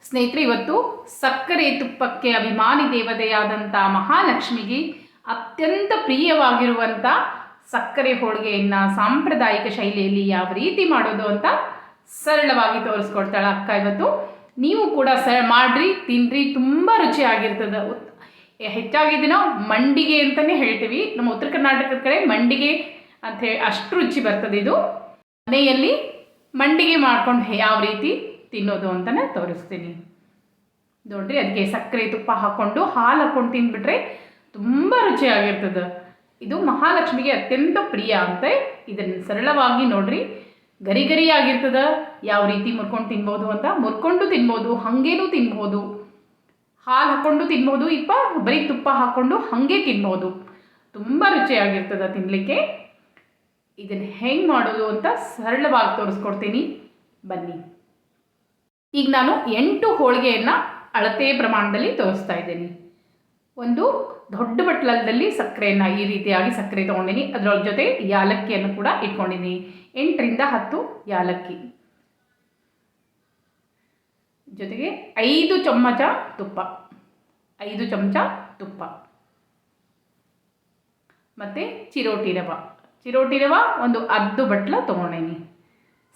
ಸ್ನೇಹಿತರೆ, ಇವತ್ತು ಸಕ್ಕರೆ ತುಪ್ಪಕ್ಕೆ ಅಭಿಮಾನಿ ದೇವತೆಯಾದಂಥ ಮಹಾಲಕ್ಷ್ಮಿಗೆ ಅತ್ಯಂತ ಪ್ರಿಯವಾಗಿರುವಂಥ ಸಕ್ಕರೆ ಹೋಳಿಗೆಯನ್ನು ಸಾಂಪ್ರದಾಯಿಕ ಶೈಲಿಯಲ್ಲಿ ಯಾವ ರೀತಿ ಮಾಡೋದು ಅಂತ ಸರಳವಾಗಿ ತೋರಿಸ್ಕೊಡ್ತಾಳೆ ಅಕ್ಕ. ಇವತ್ತು ನೀವು ಕೂಡ ಮಾಡಿರಿ, ತಿನ್ನಿರಿ, ತುಂಬ ರುಚಿಯಾಗಿರ್ತದೆ. ಹೆಚ್ಚಾಗಿ ದಿನ ಮಂಡಿಗೆ ಅಂತಲೇ ಹೇಳ್ತೀವಿ, ನಮ್ಮ ಉತ್ತರ ಕರ್ನಾಟಕದ ಕಡೆ ಮಂಡಿಗೆ ಅಂತ ಹೇಳಿ ಅಷ್ಟು ರುಚಿ ಬರ್ತದೆ. ಇದು ಮನೆಯಲ್ಲಿ ಮಂಡಿಗೆ ಮಾಡ್ಕೊಂಡು ಯಾವ ರೀತಿ ತಿನ್ನೋದು ಅಂತಲೇ ತೋರಿಸ್ತೀನಿ ನೋಡ್ರಿ. ಅದಕ್ಕೆ ಸಕ್ಕರೆ ತುಪ್ಪ ಹಾಕ್ಕೊಂಡು ಹಾಲು ಹಾಕ್ಕೊಂಡು ತಿಂದ್ಬಿಟ್ರೆ ತುಂಬ ರುಚಿಯಾಗಿರ್ತದೆ. ಇದು ಮಹಾಲಕ್ಷ್ಮಿಗೆ ಅತ್ಯಂತ ಪ್ರಿಯ ಅಂತ. ಇದನ್ನು ಸರಳವಾಗಿ ನೋಡ್ರಿ, ಗರಿ ಗರಿಯಾಗಿರ್ತದೆ. ಯಾವ ರೀತಿ ಮುರ್ಕೊಂಡು ತಿನ್ಬೋದು ಅಂತ, ಮುರ್ಕೊಂಡು ತಿನ್ಬೋದು, ಹಾಗೇನೂ ತಿನ್ಬೋದು, ಹಾಲು ಹಾಕ್ಕೊಂಡು ತಿನ್ಬೋದು, ಬರೀ ತುಪ್ಪ ಹಾಕ್ಕೊಂಡು ಹಾಗೆ ತಿನ್ಬೋದು. ತುಂಬ ರುಚಿಯಾಗಿರ್ತದೆ ತಿನ್ನಲಿಕ್ಕೆ. ಇದನ್ನು ಹೆಂಗೆ ಮಾಡೋದು ಅಂತ ಸರಳವಾಗಿ ತೋರಿಸ್ಕೊಡ್ತೀನಿ, ಬನ್ನಿ. ಈಗ ನಾನು 8 ಹೋಳಿಗೆಯನ್ನು ಅಳತೆ ಪ್ರಮಾಣದಲ್ಲಿ ತೋರಿಸ್ತಾ ಇದ್ದೀನಿ. ಒಂದು ದೊಡ್ಡ ಬಟ್ಲಲ್ಲಿ ಸಕ್ಕರೆಯನ್ನು ಈ ರೀತಿಯಾಗಿ ಸಕ್ಕರೆ ತೊಗೊಂಡಿನಿ. ಅದರ ಜೊತೆ ಯಾಲಕ್ಕಿಯನ್ನು ಕೂಡ ಇಟ್ಕೊಂಡಿದ್ದೀನಿ. 8 ರಿಂದ 10 ಯಾಲಕ್ಕಿ, ಜೊತೆಗೆ 5 ಚಮಚ ತುಪ್ಪ, 5 ಚಮಚ ತುಪ್ಪ, ಮತ್ತು ಚಿರೋಟಿ ರವೆ ಒಂದು ಅರ್ಧ ಬಟ್ಲ ತೊಗೊಂಡೇನಿ.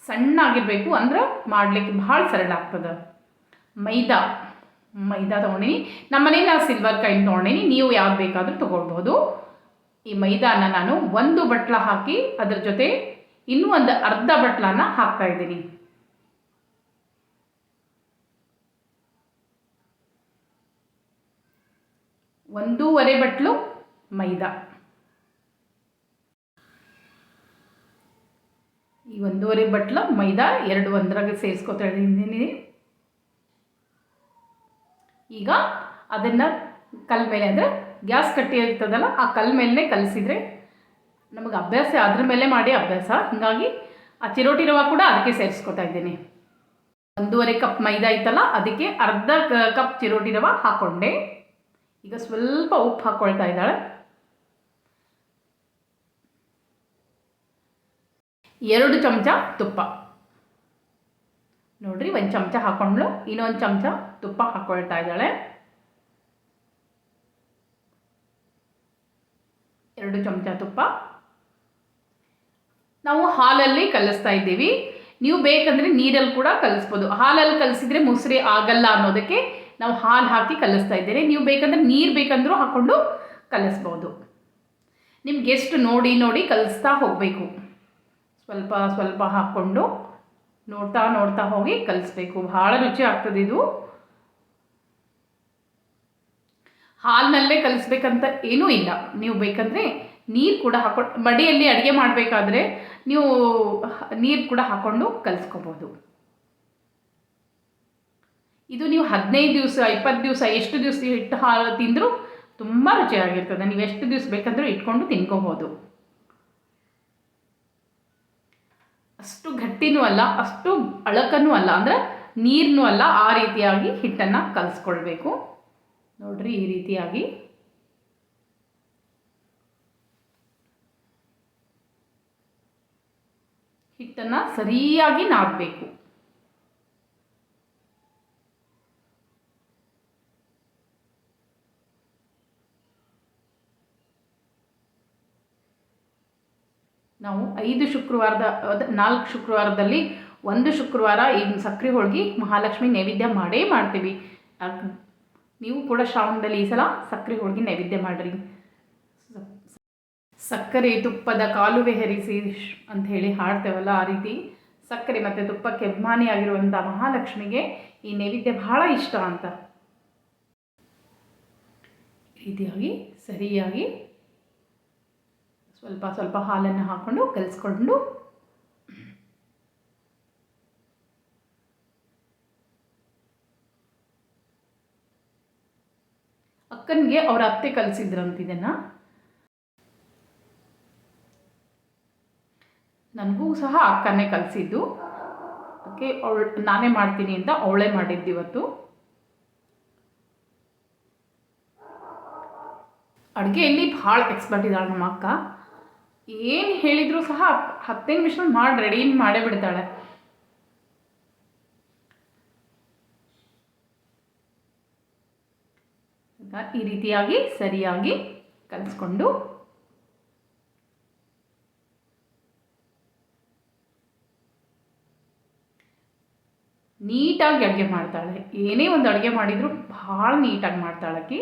ಸಣ್ಣಾಗಿರಬೇಕು, ಅಂದ್ರೆ ಮಾಡಲಿಕ್ಕೆ ಭಾಳ ಸರಳ ಆಗ್ತದೆ. ಮೈದಾ ತೊಗೊಂಡಿನಿ. ನಮ್ಮ ಮನೇಲಿ ನಾನು ಸಿಲ್ವರ್ ಕೈನ್ ತೊಗೊಂಡಿನಿ, ನೀವು ಯಾವ್ದು ಬೇಕಾದರೂ ತೊಗೊಳ್ಬೋದು. ಈ ಮೈದಾನ ನಾನು 1 ಬಟ್ಲ ಹಾಕಿ ಅದ್ರ ಜೊತೆ ಇನ್ನೂ ಒಂದು ಅರ್ಧ ಬಟ್ಲನ್ನ ಹಾಕ್ತಾಯಿದ್ದೀನಿ. ಒಂದೂವರೆ ಬಟ್ಲು ಮೈದಾ. ಈ 1.5 ಬಟ್ಲು ಮೈದಾ 2 ಒಂದರಾಗೆ ಸೇರಿಸ್ಕೊತಾ ಇದ್ದೀನಿ. ಈಗ ಅದನ್ನು ಕಲ್ ಮೇಲೆ, ಅಂದರೆ ಗ್ಯಾಸ್ ಕಟ್ಟಿ ಇರ್ತದಲ್ಲ, ಆ ಕಲ್ ಮೇಲೆ ಕಲಸಿದ್ರೆ ನಮಗೆ ಅಭ್ಯಾಸ, ಅದ್ರ ಮೇಲೆ ಮಾಡಿ ಅಭ್ಯಾಸ. ಹೀಗಾಗಿ ಆ ಚಿರೋಟಿ ರವೆ ಕೂಡ ಅದಕ್ಕೆ ಸೇರಿಸ್ಕೊತಾ ಇದ್ದೀನಿ. 1.5 ಕಪ್ ಮೈದಾ ಇತ್ತಲ್ಲ, ಅದಕ್ಕೆ ಅರ್ಧ ಕಪ್ ಚಿರೋಟಿ ರವೆ ಹಾಕ್ಕೊಂಡೆ. ಈಗ ಸ್ವಲ್ಪ ಉಪ್ಪು ಹಾಕ್ಕೊಳ್ತಾ ಇದ್ದಾಳೆ. 2 ಚಮಚ ತುಪ್ಪ ನೋಡ್ರಿ, 1 ಚಮಚ ಹಾಕ್ಕೊಂಡ್ಳು, ಇನ್ನೊಂದು ಚಮಚ ತುಪ್ಪ ಹಾಕ್ಕೊಳ್ತಾ ಇದ್ದಾಳೆ. 2 ಚಮಚ ತುಪ್ಪ. ನಾವು ಹಾಲಲ್ಲಿ ಕಲಿಸ್ತಾ ಇದ್ದೀವಿ, ನೀವು ಬೇಕಂದರೆ ನೀರಲ್ಲಿ ಕೂಡ ಕಲಿಸ್ಬೋದು. ಹಾಲಲ್ಲಿ ಕಲಿಸಿದ್ರೆ ಮುಸ್ರಿ ಆಗಲ್ಲ ಅನ್ನೋದಕ್ಕೆ ನಾವು ಹಾಲು ಹಾಕಿ ಕಲಿಸ್ತಾ ಇದ್ದೇನೆ. ನೀವು ಬೇಕಂದ್ರೆ ನೀರು ಬೇಕಂದ್ರೂ ಹಾಕ್ಕೊಂಡು ಕಲಿಸ್ಬೋದು. ನಿಮ್ಗೆ ಎಷ್ಟು ನೋಡಿ ಕಲಿಸ್ತಾ ಹೋಗಬೇಕು. ಸ್ವಲ್ಪ ಸ್ವಲ್ಪ ಹಾಕ್ಕೊಂಡು ನೋಡ್ತಾ ಹೋಗಿ ಕಲಿಸ್ಬೇಕು. ಭಾಳ ರುಚಿ ಆಗ್ತದೆ ಇದು. ಹಾಲಿನಲ್ಲೇ ಕಲಿಸ್ಬೇಕಂತ ಏನೂ ಇಲ್ಲ. ನೀವು ಬೇಕಂದರೆ ನೀರು ಕೂಡ ಹಾಕ್ಕೊಂಡು, ಮಡಿಯಲ್ಲಿ ಅಡುಗೆ ಮಾಡಬೇಕಾದ್ರೆ ನೀವು ನೀರು ಕೂಡ ಹಾಕ್ಕೊಂಡು ಕಲಿಸ್ಕೋಬೋದು. ಇದು ನೀವು 15 ದಿವಸ 20 ದಿವಸ ಎಷ್ಟು ದಿವಸ ಇಟ್ಟು ಹಾಲು ತಿಂದರೂ ತುಂಬ ರುಚಿಯಾಗಿರ್ತದೆ. ನೀವು ಎಷ್ಟು ದಿವಸ ಬೇಕಂದ್ರೂ ಇಟ್ಕೊಂಡು ತಿನ್ಕೋಬೋದು. ಅಷ್ಟು ಗಟ್ಟಿನೂ ಅಲ್ಲ, ಅಷ್ಟು ಅಳಕನೂ ಅಲ್ಲ, ಅಂದರೆ ನೀರನ್ನೂ ಅಲ್ಲ. ಆ ರೀತಿಯಾಗಿ ಹಿಟ್ಟನ್ನು ಕಲಿಸ್ಕೊಳ್ಬೇಕು ನೋಡ್ರಿ. ಈ ರೀತಿಯಾಗಿ ಹಿಟ್ಟನ್ನು ಸರಿಯಾಗಿ ನಾದಬೇಕು. ನಾವು 4 ಶುಕ್ರವಾರದಲ್ಲಿ 1 ಶುಕ್ರವಾರ ಈ ಸಕ್ಕರೆ ಹೋಳಿಗೆ ಮಹಾಲಕ್ಷ್ಮಿ ನೈವೇದ್ಯ ಮಾಡೇ ಮಾಡ್ತೀವಿ. ನೀವು ಕೂಡ ಶ್ರಾವಣದಲ್ಲಿ ಈ ಸಲ ಸಕ್ಕರೆ ಹೋಳಿಗೆ ನೈವೇದ್ಯ ಮಾಡಿರಿ. ಸಕ್ಕರೆ ತುಪ್ಪದ ಕಾಲುವೆ ಹರಿಸಿ ಅಂತ ಹೇಳಿ ಹಾಡ್ತೇವಲ್ಲ, ಆ ರೀತಿ ಸಕ್ಕರೆ ಮತ್ತು ತುಪ್ಪಕ್ಕೆ ಅಭಿಮಾನಿಯಾಗಿರುವಂಥ ಮಹಾಲಕ್ಷ್ಮಿಗೆ ಈ ನೈವೇದ್ಯ ಬಹಳ ಇಷ್ಟ ಅಂತ. ಈ ರೀತಿಯಾಗಿ ಸರಿಯಾಗಿ ಸ್ವಲ್ಪ ಸ್ವಲ್ಪ ಹಾಲನ್ನು ಹಾಕ್ಕೊಂಡು ಕಲಿಸ್ಕೊಂಡು ಅಕ್ಕನಿಗೆ ಅವ್ರ ಅತ್ತೆ ಕಲಿಸಿದ್ರಂತ. ಇದನ್ನು ನನಗೂ ಸಹ ಅಕ್ಕನೇ ಕಲಿಸಿದ್ದು. ಓಕೆ, ನಾನೇ ಮಾಡ್ತೀನಿ ಅಂತ ಅವಳೇ ಮಾಡಿದ್ದು ಇವತ್ತು. ಅಡುಗೆಯಲ್ಲಿ ಭಾಳ ಎಕ್ಸ್ಪರ್ಟ್ ಇದ್ದಾಳೆ ನಮ್ಮ ಅಕ್ಕ. ಏನು ಹೇಳಿದರೂ ಸಹ 10 ನಿಮಿಷದಲ್ಲಿ ಮಾಡಿ ರೆಡಿ ಮಾಡೇ ಬಿಡ್ತಾಳೆ. ಈಗ ಈ ರೀತಿಯಾಗಿ ಸರಿಯಾಗಿ ಕಲಿಸ್ಕೊಂಡು ನೀಟಾಗಿ ಅಡುಗೆ ಮಾಡ್ತಾಳೆ. ಏನೇ ಒಂದು ಅಡುಗೆ ಮಾಡಿದರೂ ಭಾಳ ನೀಟಾಗಿ ಮಾಡ್ತಾಳಕಿ.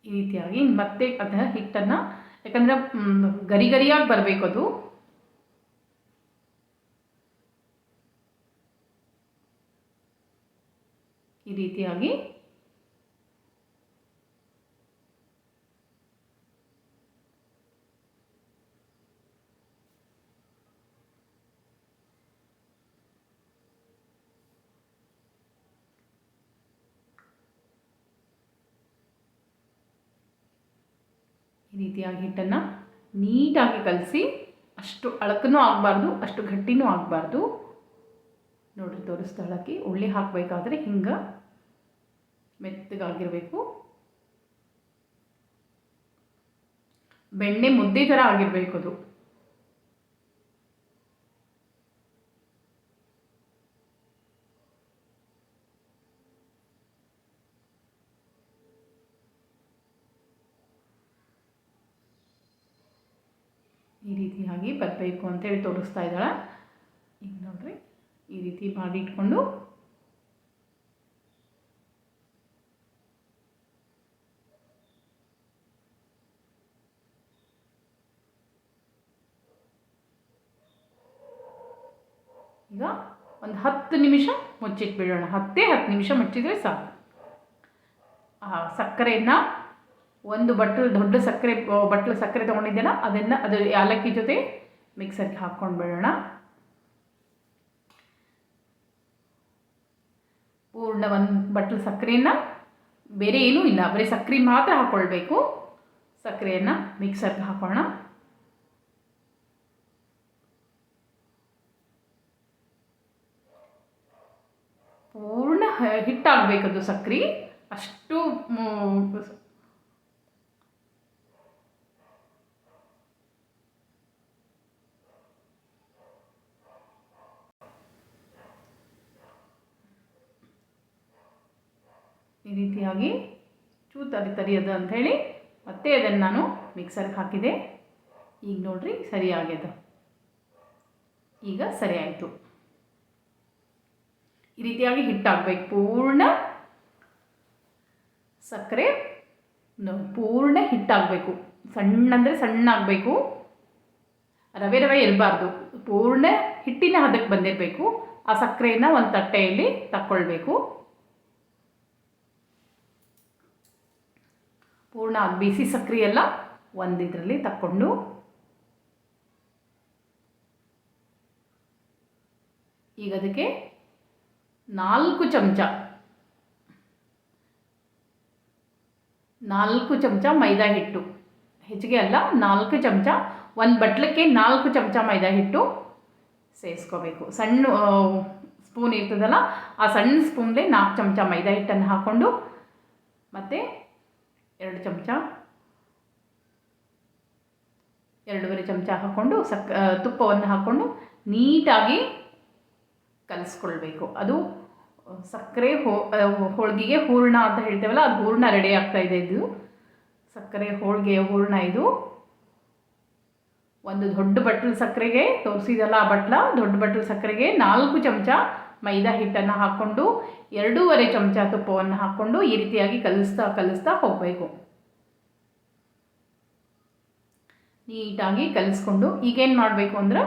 ಈ ರೀತಿಯಾಗಿ ಮತ್ತೆ ಅದರ ಹಿಟ್ಟನ್ನು, ಯಾಕಂದರೆ ಗರಿ ಗರಿಯಾಗಿ ಬರಬೇಕು ಅದು. ಈ ರೀತಿಯಾಗಿ ಹಿಟ್ಟನ್ನು ನೀಟಾಗಿ ಕಲಸಿ, ಅಷ್ಟು ಅಳಕನೂ ಆಗಬಾರ್ದು, ಅಷ್ಟು ಗಟ್ಟಿನೂ ಆಗಬಾರ್ದು. ನೋಡ್ರಿ ತೋರಿಸ್ತಾಳಕಿ. ಉಳ್ಳಿ ಹಾಕಬೇಕಾದ್ರೆ ಹಿಂಗೆ ಮೆತ್ತಗಾಗಿರಬೇಕು. ಬೆಣ್ಣೆ ಮುದ್ದೆ ಥರ ಆಗಿರಬೇಕು ಅದು. ಈ ರೀತಿಯಾಗಿ ಬರಬೇಕು ಅಂತೇಳಿ ತೋರಿಸ್ತಾ ಇದ್ದಾಳೆ. ಈಗ ನೋಡ್ರಿ ಈ ರೀತಿ ಮಾಡಿ ಇಟ್ಕೊಂಡು ಈಗ ಒಂದು 10 ನಿಮಿಷ ಮುಚ್ಚಿಟ್ಬಿಡೋಣ. 10 ನಿಮಿಷ ಮುಚ್ಚಿದರೆ ಸಾಕು. ಸಕ್ಕರೆಯನ್ನು ಒಂದು ದೊಡ್ಡ ಬಟ್ಲು ಸಕ್ಕರೆ ತೊಗೊಂಡಿದ್ದೇನ, ಅದು ಏಲಕ್ಕಿ ಜೊತೆ ಮಿಕ್ಸರ್ಗೆ ಹಾಕ್ಕೊಂಡು ಬಿಡೋಣ. ಪೂರ್ಣ ಒಂದು ಬಟ್ಲು ಸಕ್ಕರೆಯನ್ನು, ಬೇರೆ ಏನೂ ಇಲ್ಲ, ಬರೀ ಸಕ್ಕರೆ ಮಾತ್ರ ಹಾಕ್ಕೊಳ್ಬೇಕು. ಸಕ್ಕರೆಯನ್ನು ಮಿಕ್ಸರ್ಗೆ ಹಾಕೋಣ. ಪೂರ್ಣ ಹಿಟ್ಟಾಗಬೇಕದು ಸಕ್ಕರೆ ಅಷ್ಟು. ಈ ರೀತಿಯಾಗಿ ತರಿಯದು ಅಂಥೇಳಿ ಮತ್ತೆ ಅದನ್ನು ನಾನು ಮಿಕ್ಸರ್ಗೆ ಹಾಕಿದೆ. ಈಗ ನೋಡ್ರಿ ಸರಿಯಾಗ್ಯದ. ಈಗ ಸರಿ ಆಯಿತು. ಈ ರೀತಿಯಾಗಿ ಹಿಟ್ಟಾಗಬೇಕು. ಪೂರ್ಣ ಸಕ್ಕರೆ ಪೂರ್ಣ ಹಿಟ್ಟಾಗಬೇಕು. ಸಣ್ಣ ಅಂದರೆ ಸಣ್ಣ ಆಗಬೇಕು. ರವೆ ಇರಬಾರ್ದು. ಪೂರ್ಣ ಹಿಟ್ಟಿನ ಹದಕ್ಕೆ ಬಂದಿರಬೇಕು. ಆ ಸಕ್ಕರೆಯನ್ನು ಒಂದು ತಟ್ಟೆಯಲ್ಲಿ ತಕ್ಕೊಳ್ಬೇಕು. ಪೂರ್ಣ ಬಿಸಿ ಸಕ್ಕರೆ ಎಲ್ಲ ಒಂದು ಇದರಲ್ಲಿ ತಕ್ಕೊಂಡು ಈಗ ಅದಕ್ಕೆ 4 ಚಮಚ ಮೈದಾ ಹಿಟ್ಟು, ಹೆಚ್ಚಿಗೆ ಅಲ್ಲ, 4 ಚಮಚ, ಒಂದು ಬಟ್ಲಕ್ಕೆ 4 ಚಮಚ ಮೈದಾ ಹಿಟ್ಟು ಸೇರಿಸ್ಕೋಬೇಕು. ಸಣ್ಣ ಸ್ಪೂನ್ ಇರ್ತದಲ್ಲ, ಆ ಸಣ್ಣ ಸ್ಪೂನ್ಗೆ 4 ಚಮಚ ಮೈದಾ ಹಿಟ್ಟನ್ನು ಹಾಕ್ಕೊಂಡು ಮತ್ತು 2 ಚಮಚ 2.5 ಚಮಚ ಹಾಕ್ಕೊಂಡು ತುಪ್ಪವನ್ನು ಹಾಕ್ಕೊಂಡು ನೀಟಾಗಿ ಕಲಿಸ್ಕೊಳ್ಬೇಕು. ಅದು ಸಕ್ಕರೆ ಹೋಳಿಗೆಗೆ ಹೂರಣ ಅಂತ ಹೇಳ್ತೇವಲ್ಲ, ಅದು ಹೂರಣ ರೆಡಿ ಆಗ್ತಾಯಿದೆ. ಇದು ಸಕ್ಕರೆ ಹೋಳಿಗೆಯ ಹೂರಣ. ಇದು ಒಂದು ದೊಡ್ಡ ಬಟ್ಲು ಸಕ್ಕರೆಗೆ ತೋರಿಸಿದಲ್ಲ, ದೊಡ್ಡ ಬಟ್ಲು ಸಕ್ಕರೆಗೆ 4 ಚಮಚ ಮೈದಾ ಹಿಟ್ಟನ್ನು ಹಾಕ್ಕೊಂಡು 2.5 ಚಮಚ ತುಪ್ಪವನ್ನು ಹಾಕ್ಕೊಂಡು ಈ ರೀತಿಯಾಗಿ ಕಲಿಸ್ತಾ ಹೋಗಬೇಕು. ನೀಟಾಗಿ ಕಲಿಸ್ಕೊಂಡು ಈಗೇನು ಮಾಡಬೇಕು ಅಂದ್ರೆ,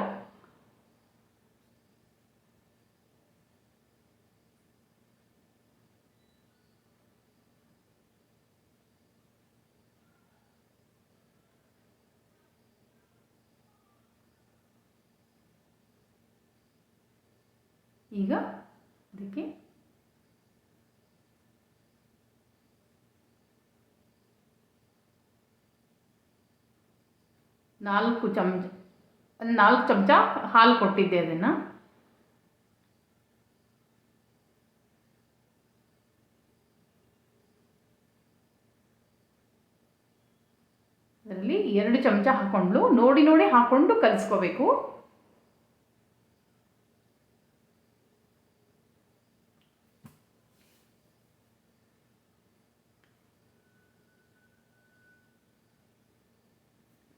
ಈಗ ಅದಕ್ಕೆ ನಾಲ್ಕು ಒಂದು 4 ಚಮಚ ಹಾಲು ಕೊಟ್ಟಿದ್ದೆ. ಅದನ್ನು ಅದರಲ್ಲಿ 2 ಚಮಚ ಹಾಕ್ಕೊಂಡು ನೋಡಿ ನೋಡಿ ಹಾಕ್ಕೊಂಡು ಕಲಿಸ್ಕೋಬೇಕು.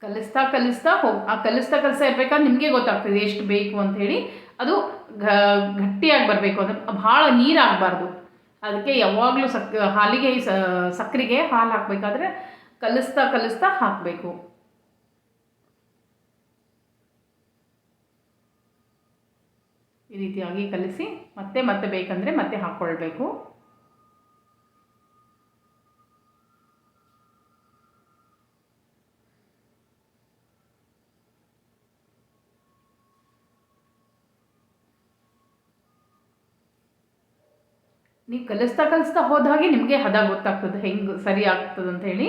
ಕಲಿಸ್ತಾ ಕಲಿಸ್ತಾ ಕಲಿಸ್ತಾ ಇರಬೇಕಾದ್ರೆ ನಿಮಗೆ ಗೊತ್ತಾಗ್ತದೆ ಎಷ್ಟು ಬೇಕು ಅಂಥೇಳಿ. ಅದು ಗಟ್ಟಿಯಾಗಿ ಬರಬೇಕು, ಅದು ಭಾಳ ನೀರಾಗಬಾರ್ದು. ಅದಕ್ಕೆ ಯಾವಾಗಲೂ ಹಾಲಿಗೆ ಸಕ್ಕರೆಗೆ ಹಾಲು ಹಾಕಬೇಕಾದ್ರೆ ಕಲಿಸ್ತಾ ಕಲಿಸ್ತಾ ಹಾಕಬೇಕು. ಈ ರೀತಿಯಾಗಿ ಕಲಿಸಿ ಮತ್ತೆ ಮತ್ತೆ ಬೇಕಂದರೆ ಮತ್ತೆ ಹಾಕ್ಕೊಳ್ಬೇಕು. ನೀವು ಕಲಿಸ್ತಾ ಕಲಿಸ್ತಾ ಹೋದಾಗೆ ನಿಮಗೆ ಹದ ಗೊತ್ತಾಗ್ತದೆ ಹೆಂಗೆ ಸರಿ ಆಗ್ತದೆ ಅಂತ ಹೇಳಿ.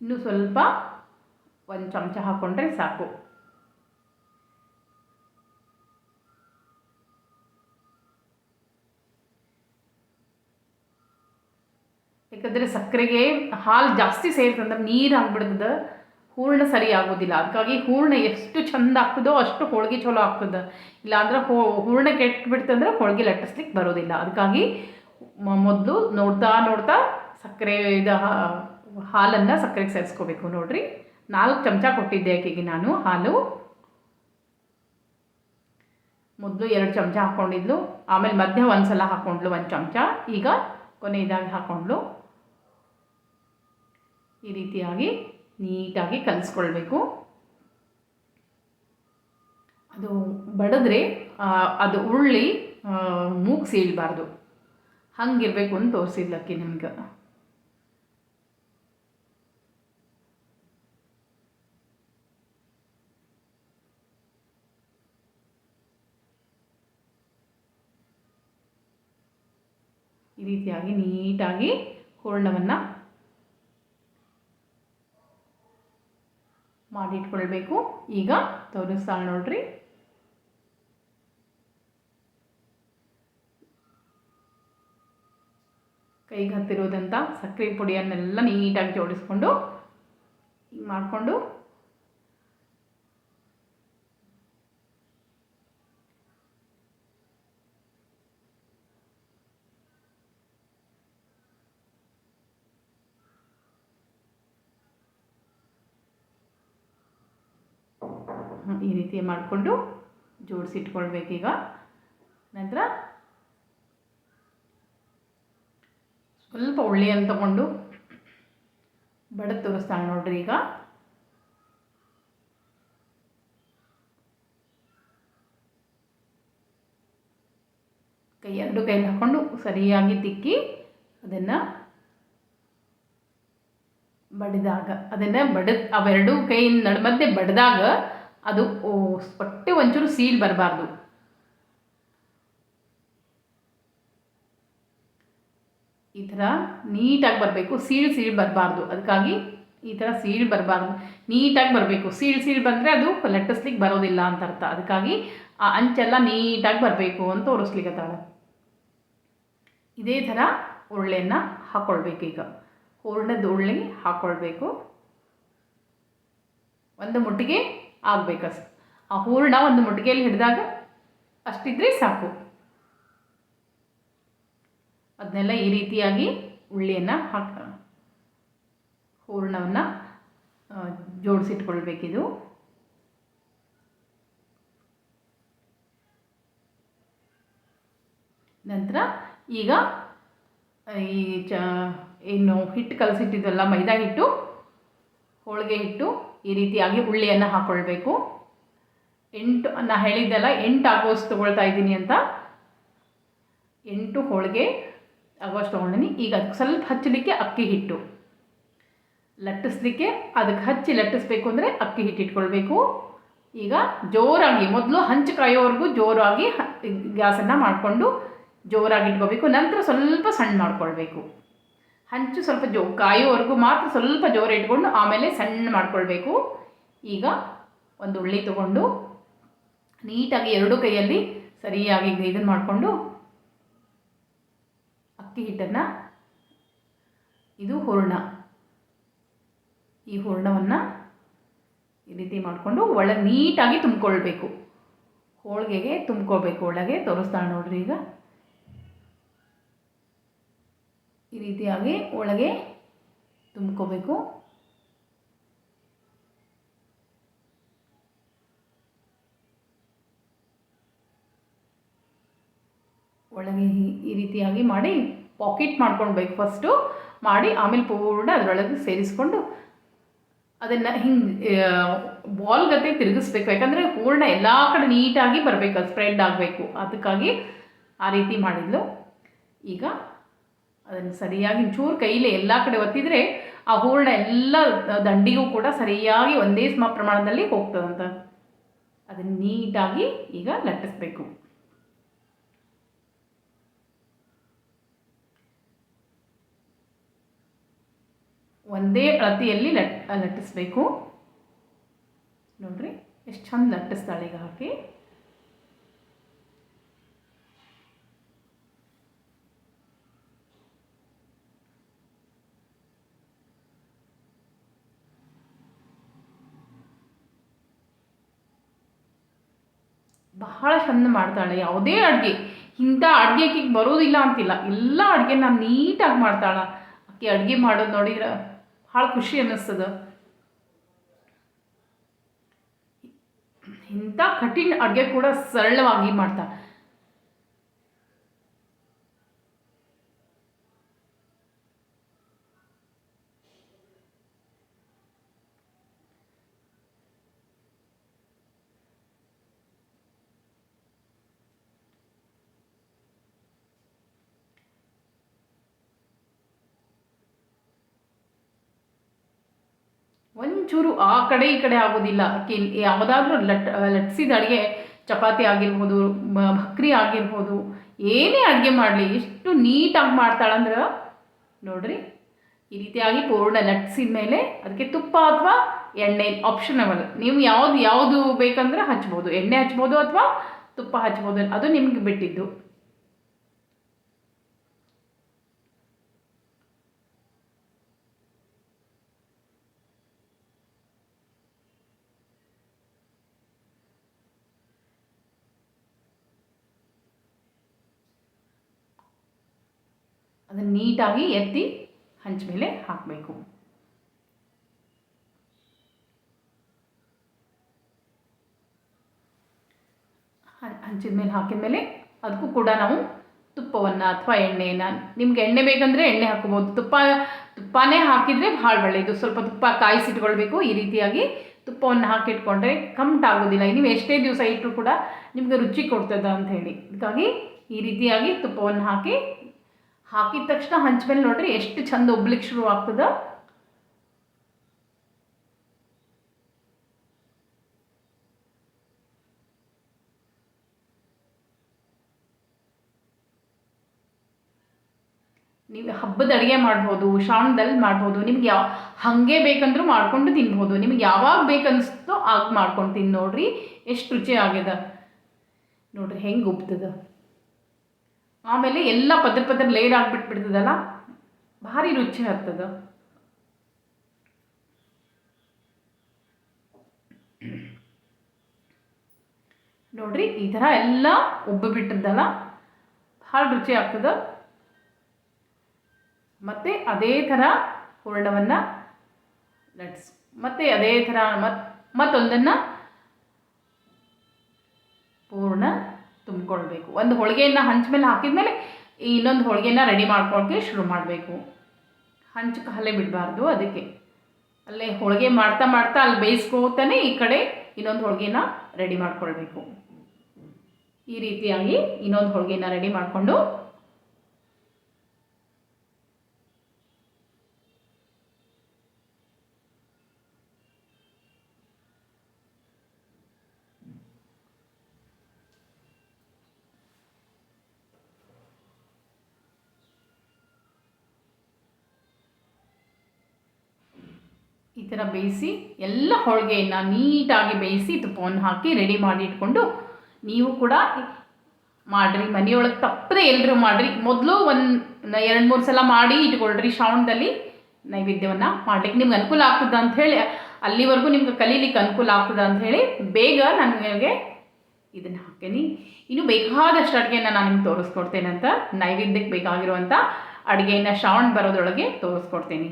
ಇನ್ನೂ ಸ್ವಲ್ಪ 1 ಚಮಚ ಹಾಕ್ಕೊಂಡ್ರೆ ಸಾಕು. ಯಾಕಂದರೆ ಸಕ್ಕರೆಗೆ ಹಾಲು ಜಾಸ್ತಿ ಸೇರ್ತಂದ್ರೆ ನೀರು ಆಗ್ಬಿಡ್ತದೆ, ಹೂರ್ಣ ಸರಿ ಆಗೋದಿಲ್ಲ. ಅದಕ್ಕಾಗಿ ಹೂರ್ಣ ಎಷ್ಟು ಚೆಂದ ಆಗ್ತದೋ ಅಷ್ಟು ಹೋಳಿಗೆ ಚಲೋ ಆಗ್ತದೆ. ಇಲ್ಲಾಂದ್ರೆ ಹೂರ್ಣ ಕೆಟ್ಟುಬಿಡ್ತಂದ್ರೆ ಹೋಳಿಗೆ ಲಟ್ಟಿಸ್ಲಿಕ್ಕೆ ಬರೋದಿಲ್ಲ. ಅದಕ್ಕಾಗಿ ಮೊದಲು ನೋಡ್ತಾ ನೋಡ್ತಾ ಸಕ್ಕರೆ ಹಾಲನ್ನು ಸಕ್ಕರೆಗೆ ಸೇರಿಸ್ಕೋಬೇಕು. ನೋಡಿರಿ, 4 ಚಮಚ ಕೊಟ್ಟಿದ್ದೆ ಆಕೆಗೆ ನಾನು ಹಾಲು. ಮೊದಲು 2 ಚಮಚ ಹಾಕ್ಕೊಂಡಿದ್ಲು, ಆಮೇಲೆ ಮಧ್ಯ ಒಂದು ಸಲ ಹಾಕ್ಕೊಂಡ್ಲು 1 ಚಮಚ, ಈಗ ಕೊನೆಯದಾಗಿ ಹಾಕ್ಕೊಂಡ್ಲು. ಈ ರೀತಿಯಾಗಿ ನೀಟಾಗಿ ಕಲಿಸ್ಕೊಳ್ಬೇಕು. ಅದು ಬಡಿದ್ರೆ ಅದು ಉಳ್ಳಿ ಮೂಗು ಸೀಳಬಾರ್ದು, ಹಂಗಿರಬೇಕು ಅಂತ ತೋರಿಸಿದ್ಲಕ್ಕೆ ನಿಮ್ಗೆ. ಈ ರೀತಿಯಾಗಿ ನೀಟಾಗಿ ಹೂರ್ಣವನ್ನು ಮಾಡಿಟ್ಕೊಳ್ಬೇಕು. ಈಗ ತೋರಿಸ್ತಾಳೆ ನೋಡ್ರಿ. ಕೈಗೆ ಹತ್ತಿರೋದಂಥ ಸಕ್ಕರೆ ಪುಡಿಯನ್ನೆಲ್ಲ ನೀಟಾಗಿ ಜೋಡಿಸ್ಕೊಂಡು ಹಿಂಗೆ ಮಾಡಿಕೊಂಡು ಈ ರೀತಿ ಮಾಡಿಕೊಂಡು ಜೋಡಿಸಿಟ್ಕೊಳ್ಬೇಕೀಗ. ನಂತರ ಸ್ವಲ್ಪ ಉಳ್ಳಿಯನ್ನು ತಗೊಂಡು ಬಡದು ತೋರಿಸ್ತಾಳೆ ನೋಡ್ರಿ. ಈಗ ಎರಡು ಕೈಯಲ್ಲಿ ಹಾಕ್ಕೊಂಡು ಸರಿಯಾಗಿ ತಿಕ್ಕಿ ಅದನ್ನು ಬಡಿದಾಗ, ಅವೆರಡು ಕೈಯಿಂದ ನಡುಮಧ್ಯೆ ಬಡಿದಾಗ ಅದು ಹೊಟ್ಟೆ ಒಂಚೂರು ಸೀಲ್ ಬರಬಾರ್ದು. ಈ ಥರ ನೀಟಾಗಿ ಬರಬೇಕು, ಸೀಳು ಬರಬಾರ್ದು. ಅದಕ್ಕಾಗಿ ಈ ಥರ ಸೀಳು ಬರಬಾರ್ದು, ನೀಟಾಗಿ ಬರಬೇಕು. ಸೀಳು ಬಂದರೆ ಅದು ಲಟ್ಟಿಸ್ಲಿಕ್ಕೆ ಬರೋದಿಲ್ಲ ಅಂತ ಅರ್ಥ. ಅದಕ್ಕಾಗಿ ಆ ಅಂಚೆಲ್ಲ ನೀಟಾಗಿ ಬರಬೇಕು ಅಂತ ತೋರಿಸ್ಲಿಕ್ಕತ್ತಾಳೆ. ಇದೇ ಥರ ಉಳ್ಳೆಯನ್ನು ಹಾಕ್ಕೊಳ್ಬೇಕು. ಈಗ ಹೂರ್ಣದ ಉಳ್ಳಿ ಹಾಕ್ಕೊಳ್ಬೇಕು. ಒಂದು ಮುಟ್ಟಿಗೆ ಆಗಬೇಕಷ್ಟು. ಆ ಹೂರ್ಣ ಒಂದು ಮುಟ್ಟಿಗೆಯಲ್ಲಿ ಹಿಡಿದಾಗ ಅಷ್ಟಿದ್ರೆ ಸಾಕು. ಅದನ್ನೆಲ್ಲ ಈ ರೀತಿಯಾಗಿ ಉಳ್ಳಿಯನ್ನು ಹೂರ್ಣವನ್ನು ಜೋಡಿಸಿಟ್ಕೊಳ್ಬೇಕಿದು. ನಂತರ ಈಗ ಈ ಏನು ಹಿಟ್ಟು ಕಲಸಿಟ್ಟಿದ್ವಲ್ಲ ಮೈದಾ ಹಿಟ್ಟು, ಹೋಳಿಗೆ ಹಿಟ್ಟು, ಈ ರೀತಿಯಾಗಿ ಉಳ್ಳಿಯನ್ನು ಹಾಕ್ಕೊಳ್ಬೇಕು. 8 ನಾ ಹೇಳಿದ್ದೆಲ್ಲ 8 ಆಗೋಷ್ಟು ತೊಗೊಳ್ತಾ ಇದ್ದೀನಿ ಅಂತ, 8 ಹೋಳಿಗೆ ಆಗೋಷ್ಟು ತೊಗೊಂಡಿನಿ. ಈಗ ಅದಕ್ಕೆ ಸ್ವಲ್ಪ ಹಚ್ಚಲಿಕ್ಕೆ ಅಕ್ಕಿ ಹಿಟ್ಟು, ಲಟ್ಟಿಸ್ಲಿಕ್ಕೆ ಅದಕ್ಕೆ ಹಚ್ಚಿ ಲಟ್ಟಿಸ್ಬೇಕು ಅಂದರೆ ಅಕ್ಕಿ ಹಿಟ್ಟು ಇಟ್ಕೊಳ್ಬೇಕು. ಈಗ ಜೋರಾಗಿ ಮೊದಲು ಹಂಚು ಕಾಯೋವರೆಗೂ ಜೋರಾಗಿ ಗ್ಯಾಸನ್ನು ಮಾಡಿಕೊಂಡು ಜೋರಾಗಿ ಇಟ್ಕೋಬೇಕು. ನಂತರ ಸ್ವಲ್ಪ ಸಣ್ಣ ಮಾಡ್ಕೊಳ್ಬೇಕು. ಹಂಚು ಸ್ವಲ್ಪ ಕಾಯೋವರೆಗೂ ಮಾತ್ರ ಸ್ವಲ್ಪ ಜೋರು ಇಟ್ಕೊಂಡು ಆಮೇಲೆ ಸಣ್ಣ ಮಾಡ್ಕೊಳ್ಬೇಕು. ಈಗ ಒಂದು ಉಳ್ಳಿ ತಗೊಂಡು ನೀಟಾಗಿ ಎರಡು ಕೈಯಲ್ಲಿ ಸರಿಯಾಗಿ ಇದನ್ನು ಮಾಡಿಕೊಂಡು ಅಕ್ಕಿ ಹಿಟ್ಟನ್ನು, ಇದು ಹೂರಣ, ಈ ಹೂರಣವನ್ನು ಈ ರೀತಿ ಮಾಡಿಕೊಂಡು ಒಳಗೆ ನೀಟಾಗಿ ತುಂಬಿಕೊಳ್ಬೇಕು. ಹೋಳಿಗೆಗೆ ತುಂಬ್ಕೋಬೇಕು. ಒಳಗೆ ತೋರಿಸ್ತಾಳೆ ನೋಡ್ರಿ. ಈಗ ಈ ರೀತಿಯಾಗಿ ಒಳಗೆ ತುಂಬ್ಕೋಬೇಕು. ಒಳಗೆ ಈ ರೀತಿಯಾಗಿ ಮಾಡಿ ಪಾಕೆಟ್ ಮಾಡ್ಕೊಳ್ಬೇಕು. ಫಸ್ಟು ಮಾಡಿ ಆಮೇಲೆ ಪೂರ್ಣ ಅದರೊಳಗೆ ಸೇರಿಸ್ಕೊಂಡು ಅದನ್ನು ಹಿಂಗೆ ಬಾಲ್ ಗತೆ ತಿರುಗಿಸ್ಬೇಕು. ಯಾಕಂದರೆ ಹೂರಣ ಎಲ್ಲ ಕಡೆ ನೀಟಾಗಿ ಬರಬೇಕು, ಅದು ಸ್ಪ್ರೆಡ್ ಆಗಬೇಕು. ಅದಕ್ಕಾಗಿ ಆ ರೀತಿ ಮಾಡಿದ್ಲು. ಈಗ ಅದನ್ನು ಸರಿಯಾಗಿ ಚೂರು ಕೈಲೇ ಎಲ್ಲ ಕಡೆ ಒತ್ತಿದರೆ ಆ ಹೂರಣ ಎಲ್ಲ ದಂಡಿಗೂ ಕೂಡ ಸರಿಯಾಗಿ ಒಂದೇ ಸಮ ಪ್ರಮಾಣದಲ್ಲಿ ಹೋಗ್ತದಂತ. ಅದನ್ನು ನೀಟಾಗಿ ಈಗ ಲಟ್ಟಿಸ್ಬೇಕು. ಒಂದೇ ಅಳತೆಯಲ್ಲಿ ಲಟ್ಟಿಸ್ಬೇಕು. ನೋಡ್ರಿ ಎಷ್ಟು ಚಂದ ಲಟ್ಟಿಸ್ತಾಳೆ ಈಗ ಹಾಕಿ. ಬಹಳ ಚಂದ ಮಾಡ್ತಾಳೆ. ಯಾವುದೇ ಅಡುಗೆ ಇಂಥ ಅಡುಗೆ ಆಕೆಗೆ ಬರೋದಿಲ್ಲ ಅಂತಿಲ್ಲ, ಎಲ್ಲ ಅಡುಗೆ ನಾನು ನೀಟಾಗಿ ಮಾಡ್ತಾಳೆ. ಆಕೆ ಅಡುಗೆ ಮಾಡೋದು ನೋಡಿದ್ರೆ ಭಾಳ ಖುಷಿ ಅನ್ನಿಸ್ತದ. ಇಂಥ ಕಠಿಣ ಅಡುಗೆ ಕೂಡ ಸರಳವಾಗಿ ಮಾಡ್ತಾಳೆ. ಒಂಚೂರು ಆ ಕಡೆ ಈ ಕಡೆ ಆಗೋದಿಲ್ಲ. ಯಾವುದಾದ್ರೂ ಲಟ್ಸಿದ ಅಡುಗೆ, ಚಪಾತಿ ಆಗಿರ್ಬೋದು, ಭಕ್ರಿ ಆಗಿರ್ಬೋದು, ಏನೇ ಅಡುಗೆ ಮಾಡಲಿ ಎಷ್ಟು ನೀಟಾಗಿ ಮಾಡ್ತಾಳಂದ್ರೆ ನೋಡ್ರಿ. ಈ ರೀತಿಯಾಗಿ ಪೂರ್ಣ ಲಟ್ಸಿದ ಮೇಲೆ ಅದಕ್ಕೆ ತುಪ್ಪ ಅಥವಾ ಎಣ್ಣೆ ಆಪ್ಷನಬಲ್. ನೀವು ಯಾವುದು ಬೇಕಂದ್ರೆ ಹಚ್ಬೋದು, ಎಣ್ಣೆ ಹಚ್ಬೋದು ಅಥವಾ ತುಪ್ಪ ಹಚ್ಬೋದು, ಅದು ನಿಮ್ಗೆ ಬಿಟ್ಟಿದ್ದು. ಅದನ್ನು ನೀಟಾಗಿ ಎತ್ತಿ ಹಂಚ ಮೇಲೆ ಹಾಕಬೇಕು. ಹಂಚಿದ ಮೇಲೆ ಹಾಕಿದ ಮೇಲೆ ಅದಕ್ಕೂ ಕೂಡ ನಾವು ತುಪ್ಪವನ್ನು ಅಥವಾ ಎಣ್ಣೆಯನ್ನು, ನಿಮ್ಗೆ ಎಣ್ಣೆ ಬೇಕಂದರೆ ಎಣ್ಣೆ ಹಾಕೋಬೋದು, ತುಪ್ಪನೇ ಹಾಕಿದರೆ ಭಾಳ ಒಳ್ಳೆಯದು. ಸ್ವಲ್ಪ ತುಪ್ಪ ಕಾಯಿಸಿಟ್ಕೊಳ್ಬೇಕು. ಈ ರೀತಿಯಾಗಿ ತುಪ್ಪವನ್ನು ಹಾಕಿಟ್ಕೊಂಡ್ರೆ ಕಮ್ಮಟಾಗೋದಿಲ್ಲ. ನೀವು ಎಷ್ಟೇ ದಿವಸ ಇಟ್ಟರು ಕೂಡ ನಿಮಗೆ ರುಚಿ ಕೊಡ್ತದೆ ಅಂಥೇಳಿ. ಅದಕ್ಕಾಗಿ ಈ ರೀತಿಯಾಗಿ ತುಪ್ಪವನ್ನು ಹಾಕಿದ ತಕ್ಷಣ ಹಂಚ ಮೇಲೆ ನೋಡ್ರಿ ಎಷ್ಟು ಚಂದ ಒಬ್ಲಿಕ್ಕೆ ಶುರು ಆಗ್ತದ. ನೀವು ಹಬ್ಬದ ಅಡುಗೆ ಮಾಡ್ಬೋದು, ಶ್ರಾವಣದಲ್ಲಿ ಮಾಡ್ಬೋದು. ನಿಮ್ಗೆ ಹಾಗೆ ಬೇಕಂದ್ರೂ ಮಾಡ್ಕೊಂಡು ತಿನ್ಬೋದು. ನಿಮ್ಗೆ ಯಾವಾಗ ಬೇಕನ್ನಿಸ್ತೋ ಆಗ ಮಾಡ್ಕೊಂಡು ತಿನ್ನು ನೋಡ್ರಿ ಎಷ್ಟು ರುಚಿ ಆಗ್ಯದ ನೋಡ್ರಿ, ಹೆಂಗೆ ಉಬ್ತದ. ಆಮೇಲೆ ಎಲ್ಲ ಪದ್ರ ಲೇಯರ್ ಆಗಿಬಿಟ್ಬಿಡ್ತದಲ್ಲ, ಭಾರಿ ರುಚಿ ಆಗ್ತದ. ನೋಡ್ರಿ ಈ ಥರ ಎಲ್ಲ ಉಬ್ಬಿಬಿಟ್ಟಿದ್ದಲ್ಲ, ಭಾಳ ರುಚಿ ಆಗ್ತದ. ಮತ್ತು ಅದೇ ಥರ ಹೂರಣವನ್ನು ಮತ್ತು ಅದೇ ಥರ ಮತ್ತೊಂದನ್ನು ಪೂರ್ಣ ತುಂಬಿಕೊಳ್ಬೇಕು. ಒಂದು ಹೋಳಿಗೆಯನ್ನು ಹಂಚ ಮೇಲೆ ಹಾಕಿದ್ಮೇಲೆ ಇನ್ನೊಂದು ಹೋಳಿಗೆನ ರೆಡಿ ಮಾಡ್ಕೊಳ್ಳೋಕ್ಕೆ ಶುರು ಮಾಡಬೇಕು. ಹಂಚಕ್ಕೆ ಅಲ್ಲೇ ಬಿಡಬಾರ್ದು. ಅದಕ್ಕೆ ಅಲ್ಲೇ ಹೋಳಿಗೆ ಮಾಡ್ತಾ ಅಲ್ಲಿ ಬೇಯಿಸ್ಕೋತಾನೆ ಈ ಕಡೆ ಇನ್ನೊಂದು ಹೋಳಿಗೆನ ರೆಡಿ ಮಾಡ್ಕೊಳ್ಬೇಕು. ಈ ರೀತಿಯಾಗಿ ಇನ್ನೊಂದು ಹೋಳಿಗೆನ ರೆಡಿ ಮಾಡಿಕೊಂಡು ಈ ಥರ ಬೇಯಿಸಿ ಎಲ್ಲ ಹೋಳಿಗೆಯನ್ನು ನೀಟಾಗಿ ಬೇಯಿಸಿ ತುಪ್ಪವನ್ನು ಹಾಕಿ ರೆಡಿ ಮಾಡಿ ಇಟ್ಕೊಂಡು ನೀವು ಕೂಡ ಮಾಡಿರಿ. ಮನೆಯೊಳಗೆ ತಪ್ಪದೆ ಎಲ್ಲರೂ ಮಾಡಿರಿ. ಮೊದಲು ಒಂದು 2-3 ಸಲ ಮಾಡಿ ಇಟ್ಕೊಳ್ರಿ. ಶ್ರಾವಣದಲ್ಲಿ ನೈವೇದ್ಯವನ್ನು ಮಾಡಲಿಕ್ಕೆ ನಿಮ್ಗೆ ಅನುಕೂಲ ಆಗ್ತದೆ ಅಂಥೇಳಿ, ಅಲ್ಲಿವರೆಗೂ ನಿಮ್ಗೆ ಕಲೀಲಿಕ್ಕೆ ಅನುಕೂಲ ಆಗ್ತದೆ ಅಂಥೇಳಿ ಬೇಗ ನಾನು ನಿಮಗೆ ಇದನ್ನು ಹಾಕ್ತೀನಿ. ಇನ್ನು ಬೇಕಾದಷ್ಟು ಅಡುಗೆಯನ್ನು ನಾನು ನಿಮ್ಗೆ ತೋರಿಸ್ಕೊಡ್ತೇನೆ ಅಂತ, ನೈವೇದ್ಯಕ್ಕೆ ಬೇಕಾಗಿರುವಂಥ ಅಡುಗೆಯನ್ನು ಶ್ರಾವಣ ಬರೋದ್ರೊಳಗೆ ತೋರಿಸ್ಕೊಡ್ತೀನಿ.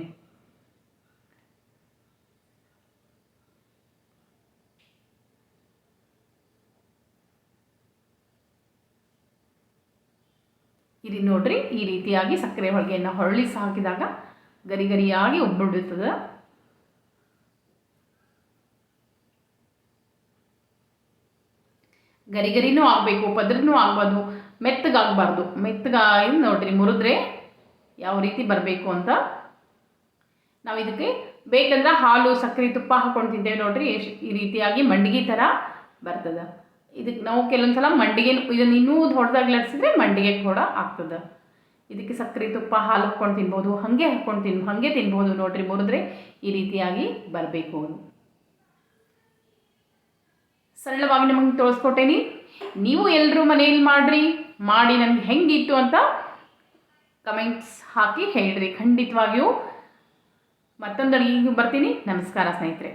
ಇಲ್ಲಿ ನೋಡ್ರಿ, ಈ ರೀತಿಯಾಗಿ ಸಕ್ಕರೆ ಹೋಳಿಗೆಯನ್ನು ಹೊರಳಿಸಿ ಹಾಕಿದಾಗ ಗರಿ ಗರಿಯಾಗಿ ಉಬ್ಬಿಡುತ್ತದೆ. ಗರಿ ಗರಿನೂ ಆಗಬೇಕು, ಪದ್ರನೂ ಆಗ್ಬಾರ್ದು, ಮೆತ್ತಗಾಗಬಾರ್ದು. ಮೆತ್ತಗಾಗಿ ನೋಡ್ರಿ ಮುರಿದ್ರೆ ಯಾವ ರೀತಿ ಬರಬೇಕು ಅಂತ. ನಾವು ಇದಕ್ಕೆ ಬೇಕಂದ್ರೆ ಹಾಲು ಸಕ್ಕರೆ ತುಪ್ಪ ಹಾಕೊಂಡು ತಿಂತೇವೆ ನೋಡ್ರಿ, ಈ ರೀತಿಯಾಗಿ ಮಂಡಿಗೆ ಥರ ಬರ್ತದೆ. ಇದಕ್ಕೆ ನಾವು ಕೆಲವೊಂದು ಸಲ ಮಂಡಿಗೆ ಇದನ್ನು ಇನ್ನೂ ದೊಡ್ಡದಾಗಿ ಲಟ್ಸಿದ್ರೆ ಮಂಡಿಗೆ ಕೂಡ ಆಗ್ತದೆ. ಇದಕ್ಕೆ ಸಕ್ಕರೆ ತುಪ್ಪ ಹಾಲು ಹಾಕ್ಕೊಂಡು ತಿನ್ಬೋದು, ಹಾಗೆ ತಿನ್ಬೋದು ನೋಡ್ರಿ. ಮುರಿದ್ರೆ ಈ ರೀತಿಯಾಗಿ ಬರಬೇಕು. ಅದು ಸರಳವಾಗಿ ನಿಮಗೆ ತೋರಿಸ್ಕೊಟ್ಟೇನಿ. ನೀವು ಎಲ್ಲರೂ ಮನೆಯಲ್ಲಿ ಮಾಡಿ ನನಗೆ ಹೆಂಗಿತ್ತು ಅಂತ ಕಮೆಂಟ್ಸ್ ಹಾಕಿ ಹೇಳ್ರಿ. ಖಂಡಿತವಾಗಿಯೂ ಮತ್ತೊಂದು ಅಡುಗೆಗೆ ಬರ್ತೀನಿ. ನಮಸ್ಕಾರ ಸ್ನೇಹಿತರೆ.